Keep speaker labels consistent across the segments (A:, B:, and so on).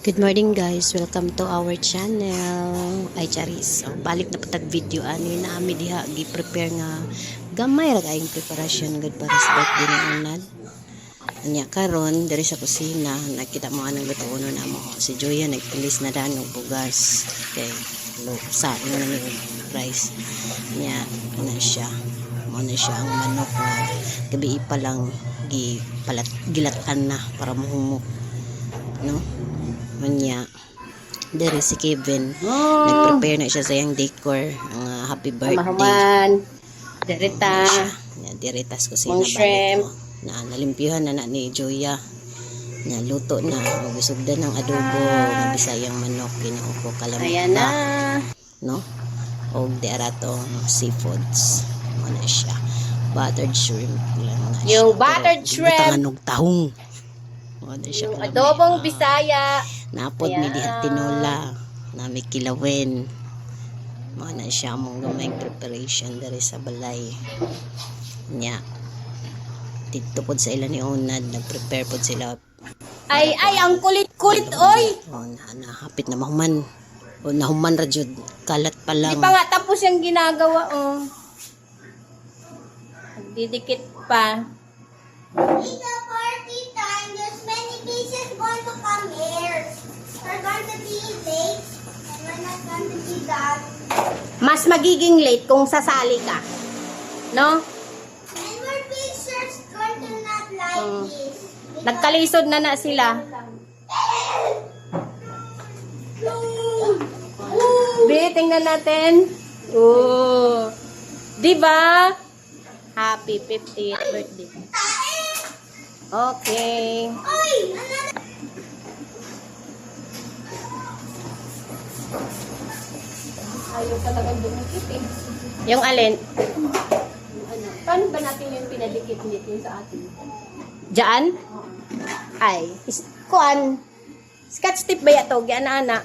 A: Good morning guys, welcome to our channel. Ay charis, so, balik na patag video ani na ami diha gi-prepare nga gamay ra kaayong preparasyon gud para sa birthday ni Unad. Anya karon diri sa kusina nakita mo anong lutuon na mo. Si Joya nagpilis na daan og bugas. Okay, sa na ni rice. Nya ana siya. Mo na siya ang manok nga gabi pa lang gilatan na para mahumok. No? Manya dere si Kevin nag-prepare na siya sa yang decor ang happy birthday
B: Mahaman derita
A: diritas ko sina
B: shrimp
A: na nalimpyuhan na ni Joya na luto na magsugdan ng adobo ng Bisayang manok kinuupo kalamata
B: ayan na
A: no og derato seafoods mo na siya buttered shrimp lang na siya.
B: Yung buttered shrimp
A: ng tahong siya
B: yung adobong Bisaya
A: napod mi di at tinola na may kilawin mo na siya mong gamay preparation dari sa balay nya dito pod sa ila ni Unad nag-prepare pod sila
B: ay ang kulit oy
A: na hapit na mahuman o nahuman ra jud kalat pa lang
B: di pa nga tapos yung ginagawa didikit pa.
C: It's a party time. There's many pieces going to come here. We're going to be late, and we're not going to be done.
B: Mas magiging late kung sasali ka no
C: And more pictures going to not like this.
B: nagkalisod na sila Bi, tingnan natin. Oh. Di ba? Happy 50th birthday. Okay.
C: Oy! Another.
B: Ayaw talagang dumikit eh. Yung alin? Paano ba natin yung pinadikit nito sa atin? Diyan? Ay. Kuan. Scotch tip ba yato? Yan ana.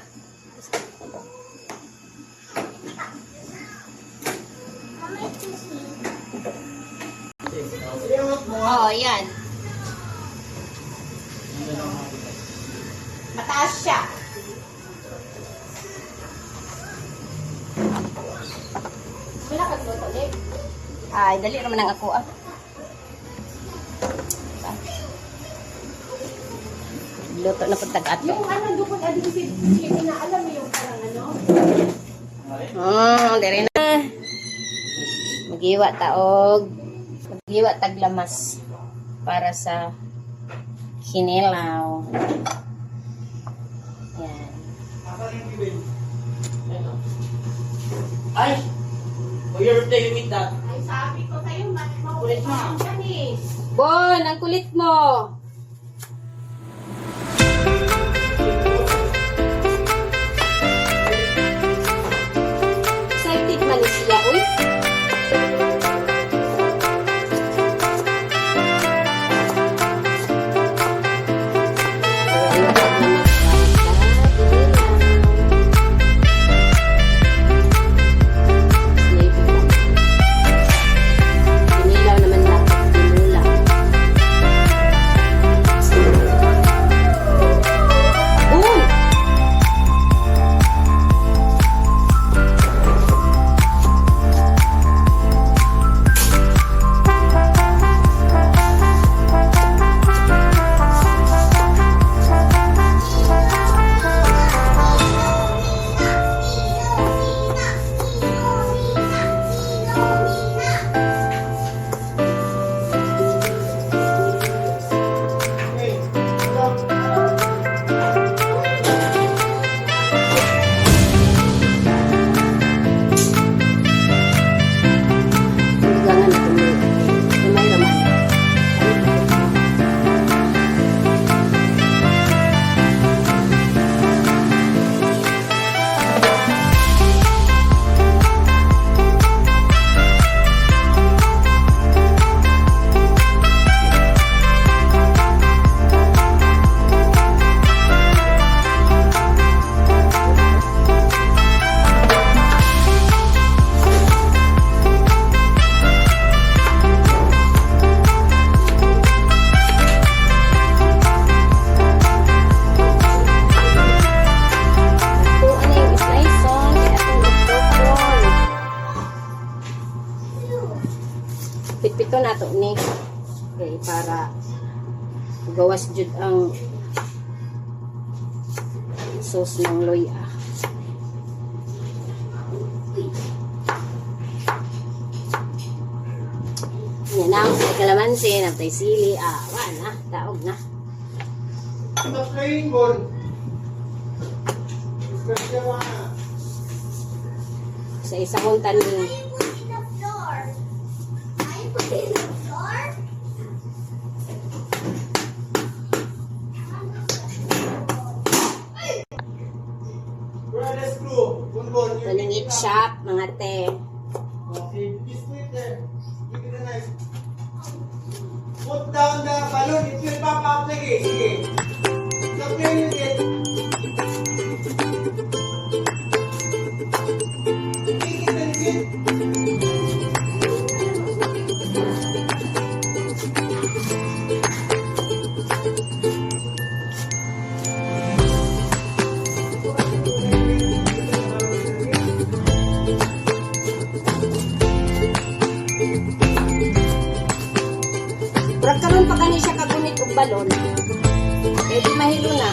B: Oo, yan. Mataas siya. Wala kang luto, Nick. Ay, dali naman ang ako, Luto na pag tag-ato.
D: Yung ano, dukot adi si na alam mo yung parang ano?
B: Dali na. Magiwa taog. Magiwa taglamas para sa kinilaw. Yan.
E: Ay! For your birthday, you meet that.
D: Ay, sabi ko sa'yo,
E: Kulit mo.
D: yan eh.
B: Bon, ang kulit mo. Excited man siya, uy. Ito na to ni. Okay, para gawas jud ang sauce ng loya. Yan na, may kalamansi, napay sili. Wala na, daog na.
E: The playing ball. Especially
B: Sa isa kong tanim.
C: I put in the floor. I put in the floor.
E: where the screw? Bonbon.
B: Talingit shop, mga te.
E: Okay, this way there. Give it a nice. Put down the balloon. It will pop up again. Sige. Stop playing with it. Take it and get.
B: Pero karon pa kani siya kagunit og balon. Eh di mahilo na.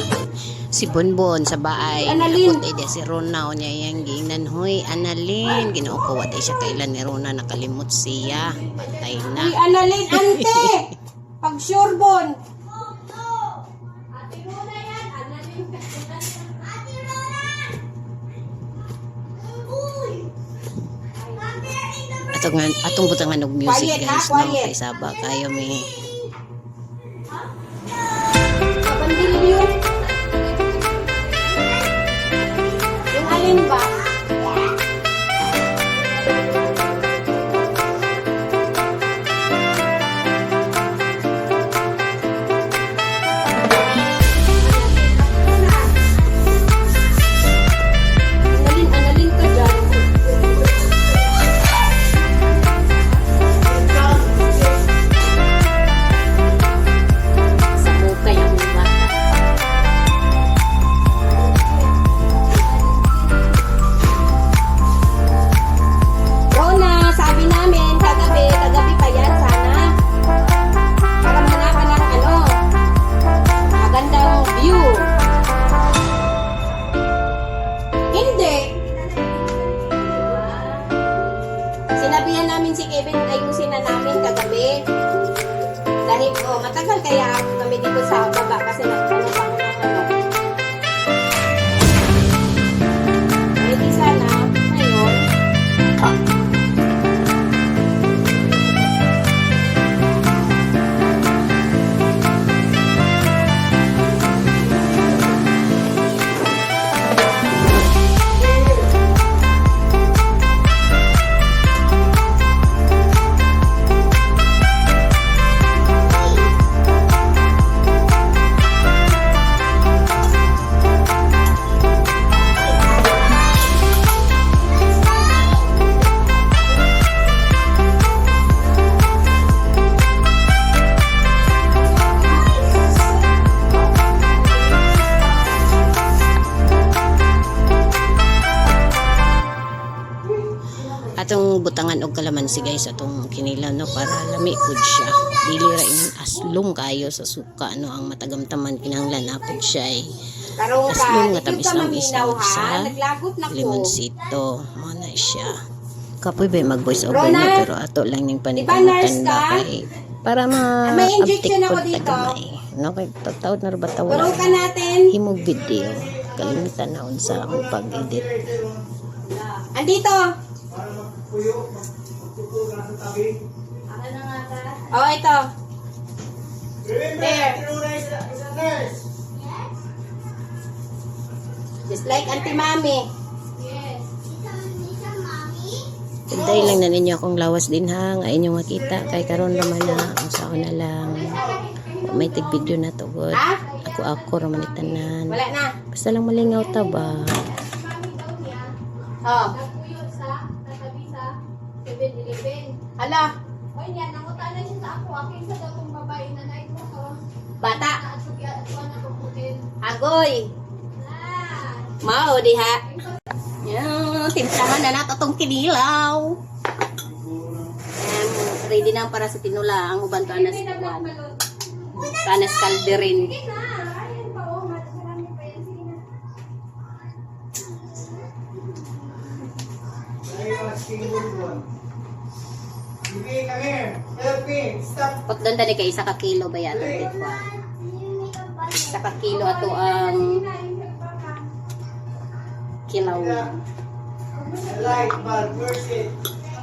A: Si Bonbon sa baay.
B: Annalyn.
A: Naputay dia si Rona o niya iyang giingnan. Hoy, Annalyn. Ginaukuwat ay siya kailan ni Rona. Nakalimot siya. Patay na.
B: Uy, Annalyn, ante! Pag surebon.
C: Ate Rona! Uy! Come here in the
A: Atong butangan og music
B: Quiet,
A: guys.
B: ha?
A: No?
B: Quiet.
A: Kay Saba kayo may
B: Kapandil yun. Yung alin ba? Annalyn ka dyan.
A: sa buka yung mga bata.
B: Rona, sabi namin, kagabi pa yan sana. Para muna ka ng magandang view. Hindi. Sinabihan namin si Kevin, ayusin na namin kagabi. Dahil, matagal kaya kami dito sa baba kasi nagtanong pa ng Pwede sana, ngayon,
A: Atong butangan og kalamansi guys atong kinilaw no para lami pud siya. Dili ra in aslong kayo sa suka no ang matagamtaman kinahanglan na pud siya ay
B: karong
A: aslong nga
B: ka,
A: tamis
B: ka
A: lang
B: maminaw
A: isaw sa
B: ha, naglagot na ko.
A: limonsito mo na siya. Kapoy ba mag voice over
B: Rona,
A: na pero ato lang ning
B: nurse
A: panitangutan
B: ka?
A: ba kay para ma
B: May injection ako
A: update
B: dito.
A: pud tagamay. No kay tawd na ra ba
B: Turo ka natin.
A: himog video kalimutan na unsa ang pag-edit.
B: Andito.
E: Para magpuyo, magtupo na sa tabi.
B: Ito.
E: Remember,
B: There.
E: Ate Rona is a nurse.
B: Just like Auntie Mami.
C: Isa mommy.
A: Today lang na ninyo akong lawas din ha nga inyong makita kay karon naman na unsa ko na lang may tig video na to god.
B: Ha?
A: Ako ra man itanan.
B: Wala na.
A: Basta lang malingaw ta ba.
B: Oh.
D: Nagpuyo sa tatabi sa 7-Eleven.
B: Hala.
D: O yan, nangutanan siya sa ako. Aking sa datong babae na night mo ko.
B: Bata.
D: At sugi-atuan ako putin.
B: Agoy.
D: Ah!
B: Mao diha. Yan, timplahan na nato tong kinilaw. ready na para sa tinula. Ang uban to anas kuan. Kanas kalderin.
D: Sige na. Ayan pa, oh. Marami pa yan. Sige na.
E: Sige, come here. Help me. Stop.
B: Pot doon dani kay isa ka kilo ba yato dit ko. Isa ka kilo ato ang kilawin.
E: Light bulb. Where's it?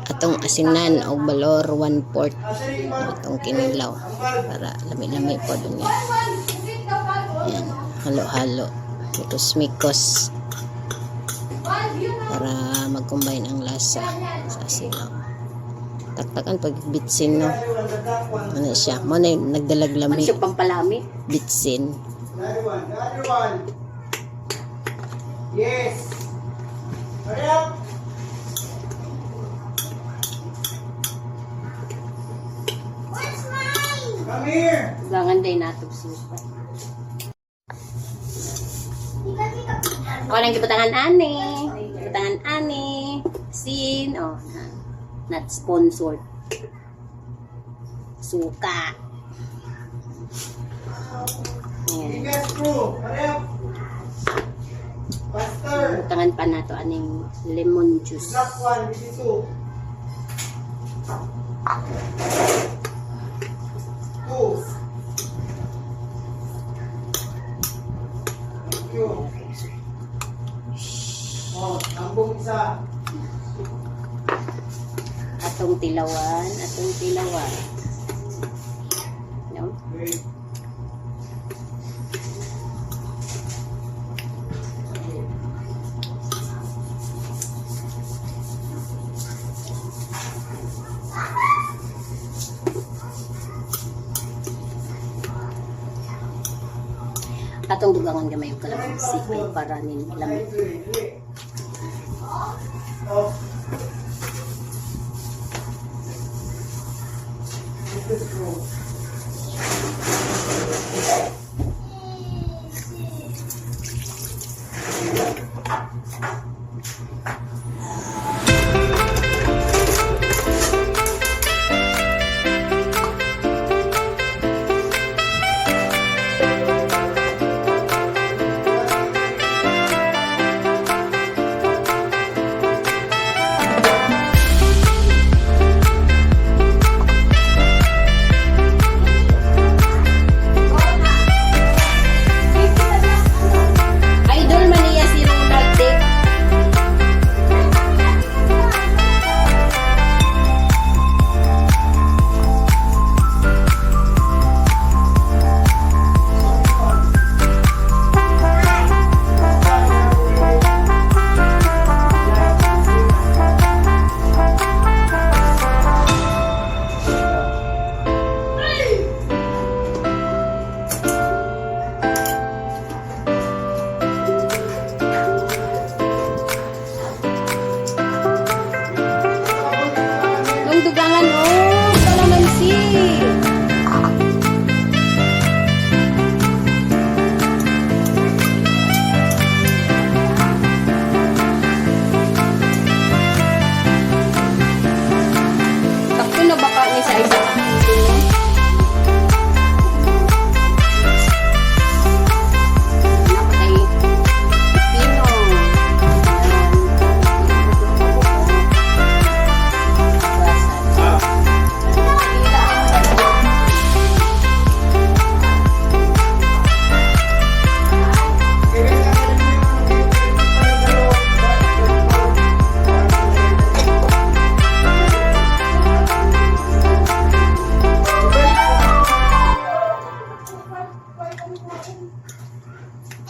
A: Atong asinan o balor 1/4
E: Asan yung bulb?
A: atong kinilaw
E: Ang bulb.
A: para lami-lami po dun yan. Yan, halo-halo. Mikos-mikos para mag-combine ang lasa sa asilaw. Taktakan pag bitsin no. Ano siya? Mo na yung nagdalag
B: Ano
A: lami.
B: siya pampalami?
A: Bitsin.
E: The other one. The other one. Yes. Hurry up.
C: Where's mine?
E: Come here.
B: Gangan day natog supa. Ako lang gibutangan ani. Gibutangan ani. Sin. Oh, not sponsored. Suka. Ayan.
E: Biggest screw. Hurry up. Faster.
B: Gibutangan pa nato aning lemon juice.
E: Black one. This is two. Two. Thank you. Oh, tambong isa.
B: Atong tilawan. Atong tilawan. No?
E: Wait.
B: Atong dugangan gamay yung kalamansi kay para nin lamig.
E: Oh. This is screw.
B: Idol man niya si Ronald Dick. Nung dugangan, oh, kalamansi. Takto na baka ni sa isa. Napatay. Pino.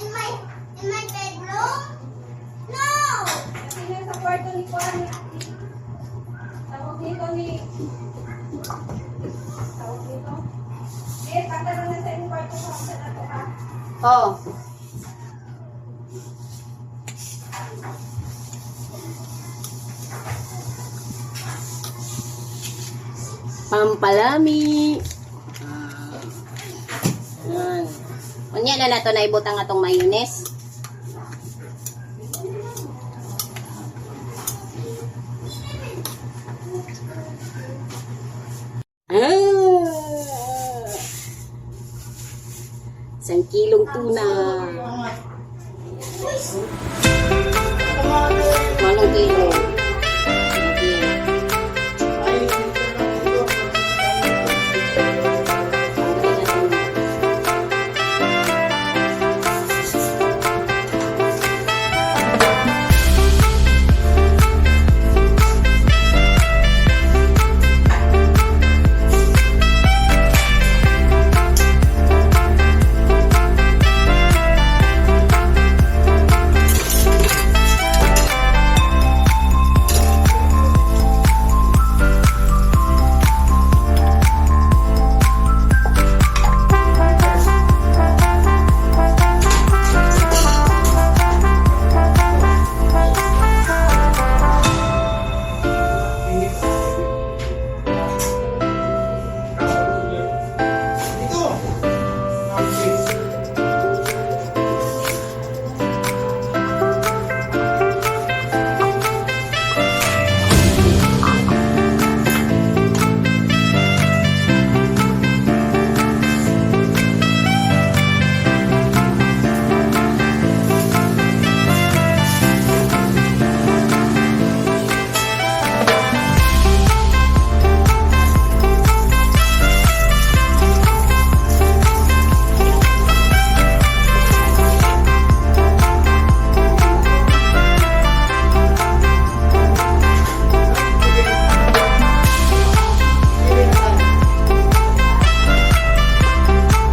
C: In my bedroom? No!
D: Sino sa kwarto ni Juan? Tawag dito ni... Tawag dito? Eh, pagkaroon na sa inyong kwarto sa na to ha.
B: Oh. Pampalami. Yan. Unya na nato na ibutang atong mayonnaise. Isang kilong tuna. Manong kilo. Okay.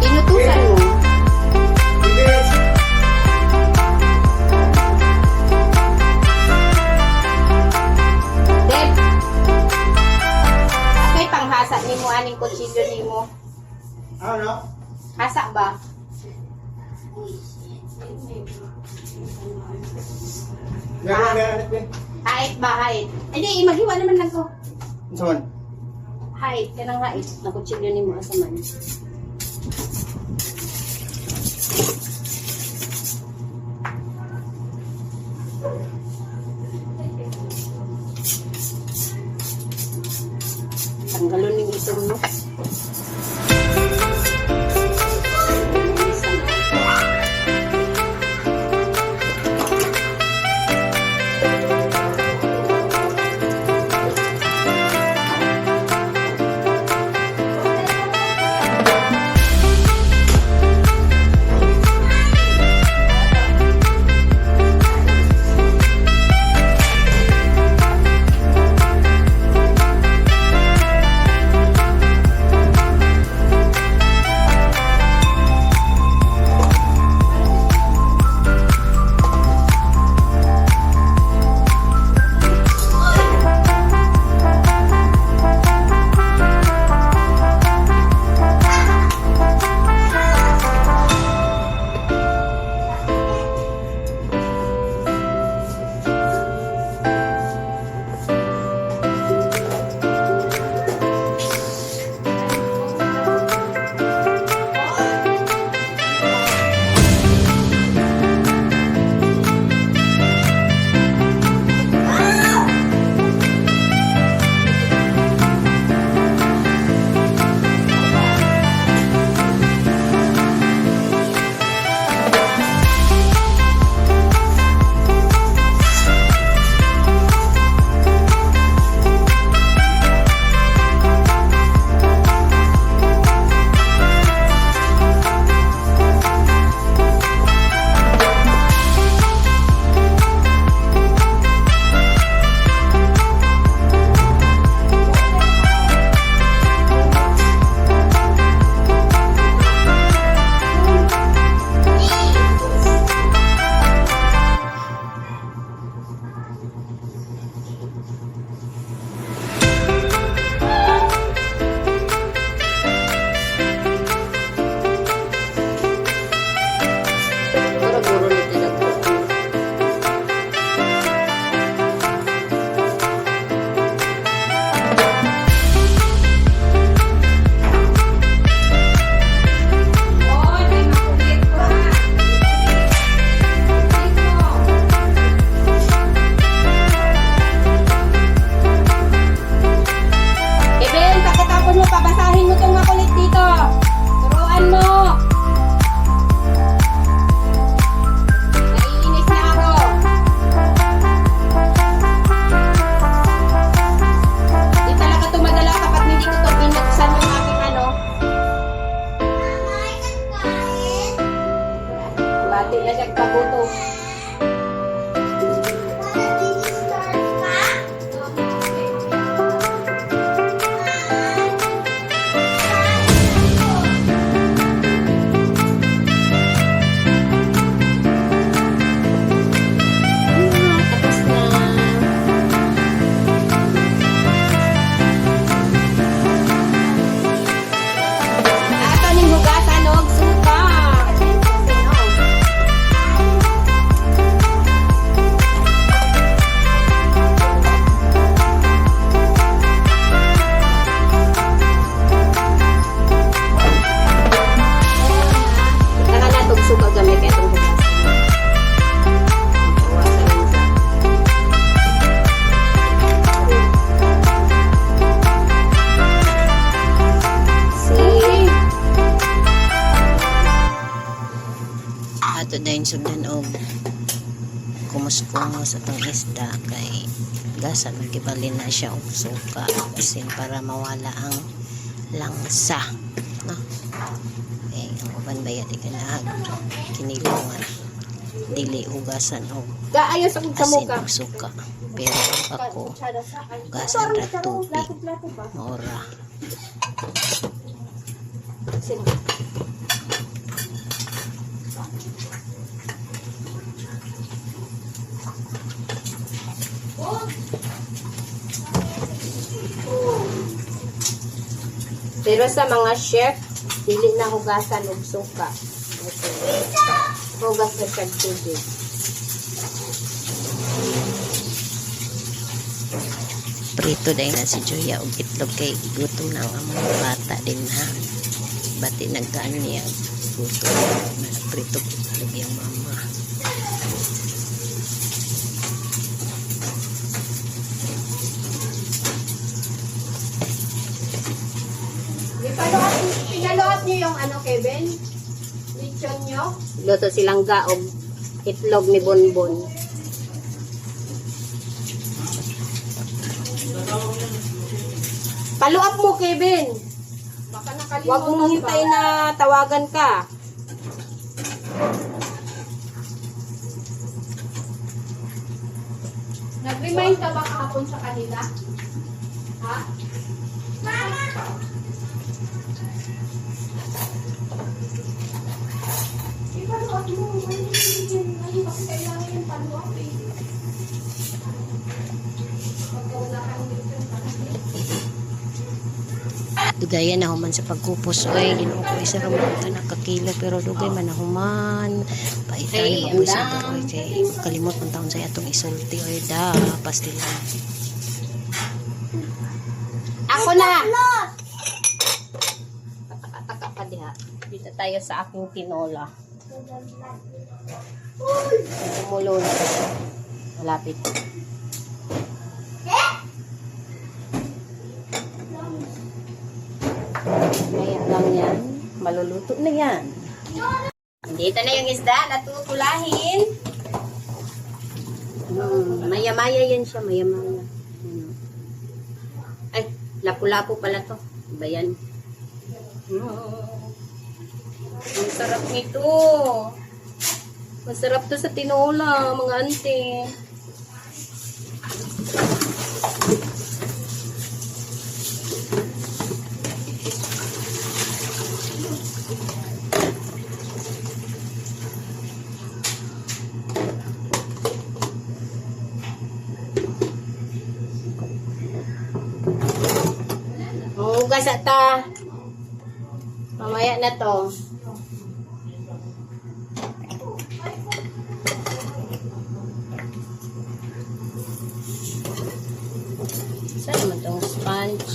B: Inutusan mo. Deb, may panghasa ni mo aning kutsilyo ni mo.
E: Ano?
B: Hasa ba?
E: Meron.
B: Hait ba? Hait. Hindi, maghiwa naman lang ko.
E: Saan?
B: Hait, kanang hait. Na kutsilyo ni mo asaman. Tanggalon ni itong mo.
A: namin sundan og kumus-kumus atong isda kay gasa magibalin na siya og suka basin para mawala ang langsa, no? Okay, ang uban bayad ikanahag kinilawan dili ugasan og
B: Gaayo sa kong
A: asin
B: kamuka.
A: og suka, pero ako ugasan ra tubig maura.
B: Sino? Pero sa mga chef, dili na hugasan og suka. Okay. Hugas na siya tubig.
A: Prito dahil na si Joya og itlog kay gutom na ang among bata din ha. Bati nagkaan niya gutom na prito itlog yung mama.
D: Pinaluat niyo yung ano, Kevin? Lechon niyo?
B: Luto silang gaog itlog ni Bonbon. Paluap mo, Kevin.
D: Baka nakalimutan.
B: Huwag mong hintayin na tawagan ka.
D: Nag-remind ka ba kahapon sa kanila? Ha? Ipaluat mo. Ano kasi kailangan yung paluat eh. Pagka wala kang lechon pa
A: Dugaya na human sa pagkupos oy Ginoo ko isa ra man ta nakakilo pero dugay man na human paitan
B: Ay,
A: ni mabusa
B: anda.
A: ta oy kay kalimot man taon sa atong isulti oy da pastilan.
B: Ako na! Taka pa diha. Dito tayo sa aking tinola. Kumulo na. Malapit. Maya lang yan. Maluluto na yan. Dito na yung isda. Natutulahin. Maya-maya yan siya. Maya-maya. Ay, lapu-lapu pala to. Iba yan. Ang sarap nito. Masarap to sa tinola, mga ante. Hugas ata. Mamaya na to. Saan naman tong sponge?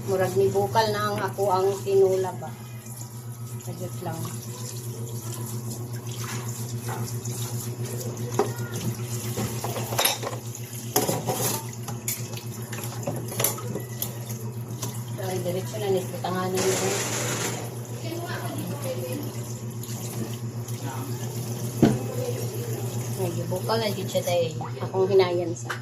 B: Murag ni bukal na ang ako ang tinula ba. Sajot lang. Sorry, diretso na nito. Tanganin mo. Medyo bukal na dito siya dahil akong hinayan sa.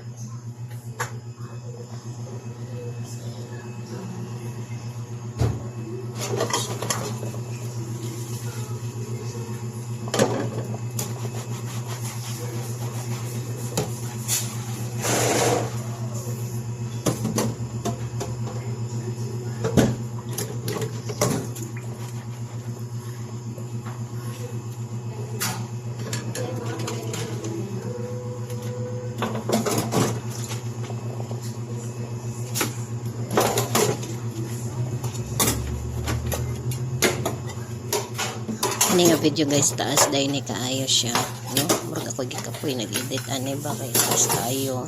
A: Ini nga video guys taas dahil ni kaayo siya no murag ako gikapoy nag-edit ani ba kay taas kaayo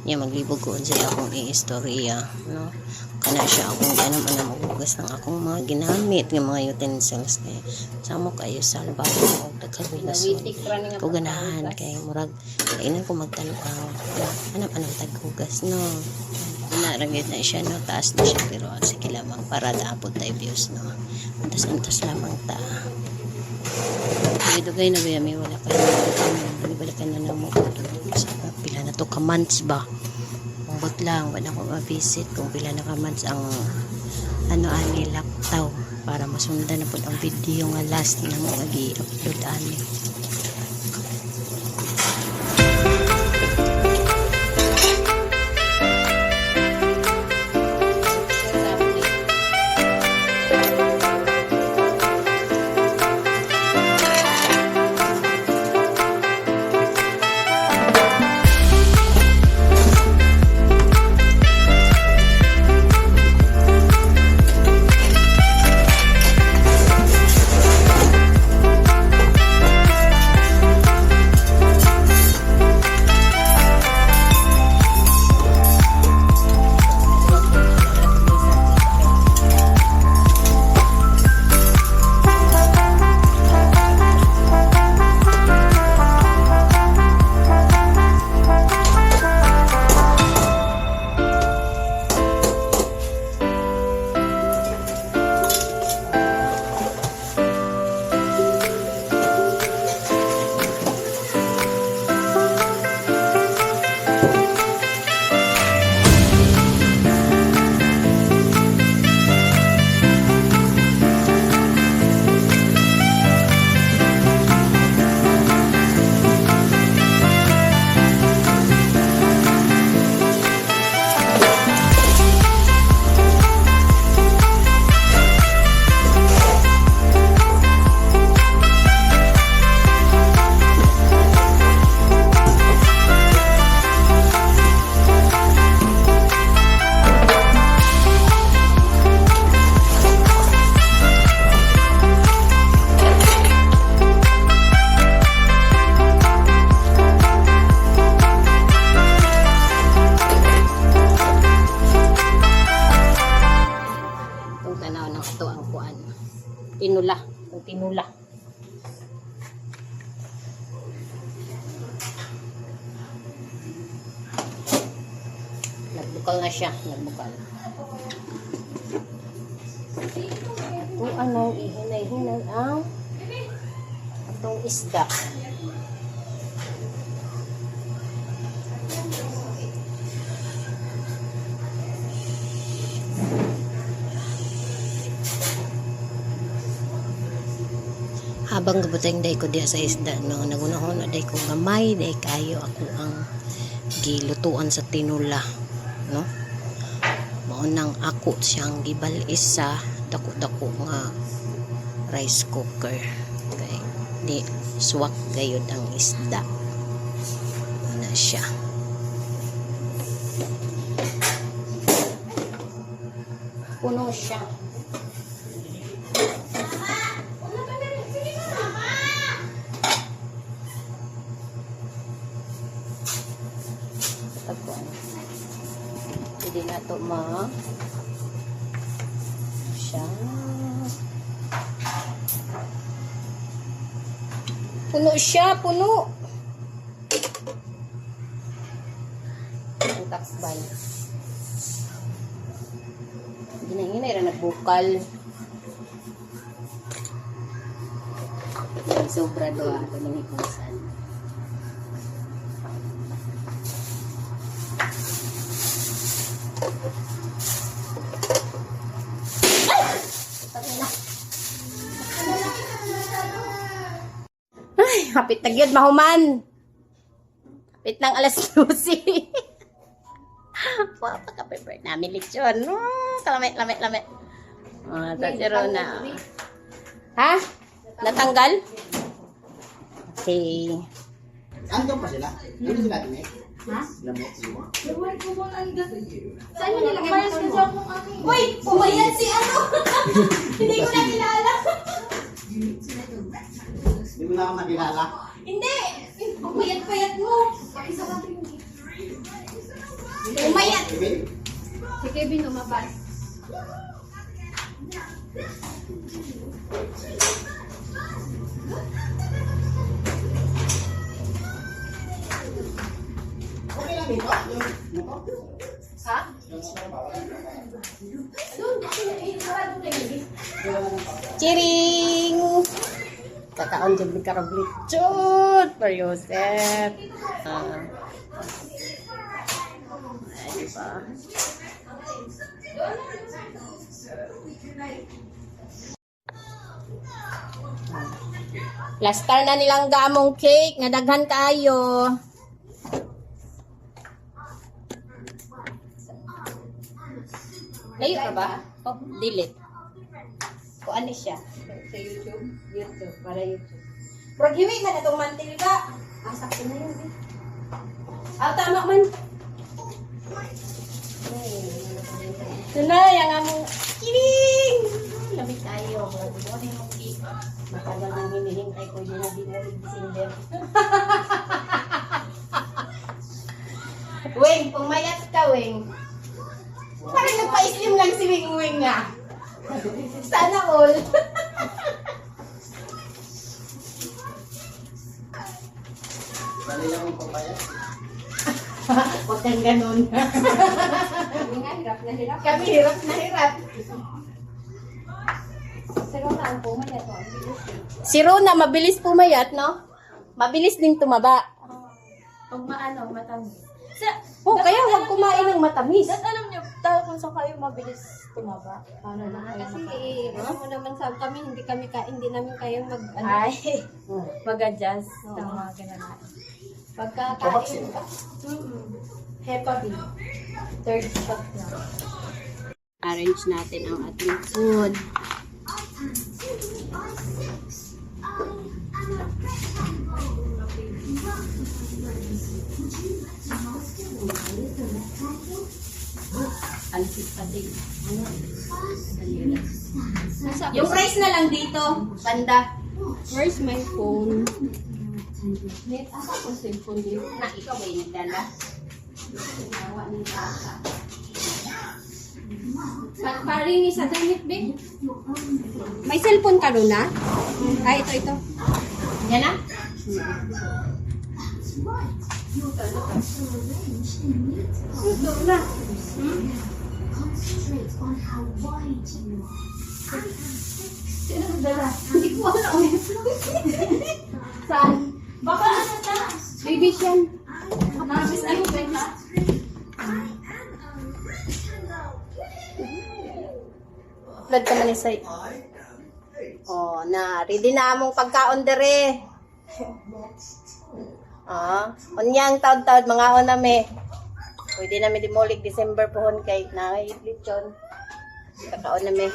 A: Niya maglibog ko sa akong i-istorya, no? Kana siya akong anam-anam maghugas ng akong mga ginamit ng mga utensils kay samo kayo sa labato o dagkabilas. Ko ganahan kay murag kainan ko magtanaw. Anam-anam taghugas, no? Naragid na siya, no? Taas na siya pero sige lamang para daapod tayo views, no? Antas-antas lamang ta. Dugay na ba may wala ka na balikan na mo sa pila na to ka months ba umbot lang wala ko ma-visit kung pila na ka months ang ani laptaw para masundan na po ang video nga last na mo i-upload ani.
B: Tinula. Nagbukal na siya. Nagbukal. Ito ano, ihinay-hinay ang itong isda.
A: Habang gabuteng day ko diya sa isda, no, nagunahon na day ko gamay day kayo ako ang gilutuan sa tinula, no? Maunang ako siyang gibalis sa dako-dako nga rice cooker kay di suwak gayud ang isda na siya.
B: Puno siya. Hindi na ito siya. Puno siya, puno. Ang takbay. Ginay-ginay na nagbukal. Sobra doon ito ng ikusan. Ay, hapit na gyud mahuman. Hapit ng alas 12. Papa ka prepare namin lechon. Kalamay. Tatiro na. Ha? Natanggal? Okay.
E: Andun pa sila? Hindi sila tinik?
D: Ha?
E: Lamok sila.
D: Ewan ko mo ang saan mo nilagay mo sa akong aking... Uy! Pumayat si ano! Hindi ko na kilala.
E: Hindi mo na ako nakilala.
D: Hindi! Ang payat-payat mo. Pakisa natin yung
B: Umayat. Si Kevin lumabas.
E: Okay lang dito.
B: Ha? Doon, sarado na yun.
A: Chiring! Kakaon dyan may karablit. Chut! For Yosef. Ay, diba? Lastar na nilang gamong cake. Nga daghan kayo. Layo ka ba? Oh, delete. Kung ano siya?
B: Sa YouTube.
A: YouTube, para YouTube. Pero giwi man itong mantilga. Asak ko na yun eh. Ah, tama man. Ito na, yung among kiring! Lamig tayo. Morning mong cake. Matagal nang hinihintay ko yun na binulig December. Weng, pumayat ka, Weng. Parang nagpa-slim lang si Weng Weng nga. Sana all.
E: Bali lang ang papaya.
A: Huwag kang ganun.
B: Kami nga, hirap na hirap.
A: Kami hirap na hirap.
B: Pero na ang pumayat to. Ang bilis eh.
A: Si Rona, mabilis pumayat, no? Mabilis ding tumaba.
B: Pag maano, matamis.
A: Oh, kaya huwag kumain ng matamis.
D: Alam niyo, tao kung saan kayo mabilis tumaba. Paano na kayo
B: Kasi
D: maka-
B: alam mo naman sa kami, hindi namin kayang mag
D: Ay, mag-adjust ng mga kinakain.
B: pagkakain.
D: Hepa B. Third shot na.
A: Arrange natin ang ating food. Yung rice na lang dito, banda.
B: Where's my phone?
A: Net, asa ko cellphone dito? Na, ikaw ba yung nagdala?
B: Parinis sa damit, babe. May cellphone ka doon, ha? Ah, ito.
A: Yan na?
B: Ito na. Sino nagdala? Hindi ko alam. Saan?
D: Baka ano ta?
B: Baby yan.
D: Nabis ano ba ka?
A: Upload ka man sa... Oh, na. Ready na among pagkaon dere. Unyang taod-taod, mga oname. Pwede namin dimulig December pohon kay na lechon. Kakaon nami.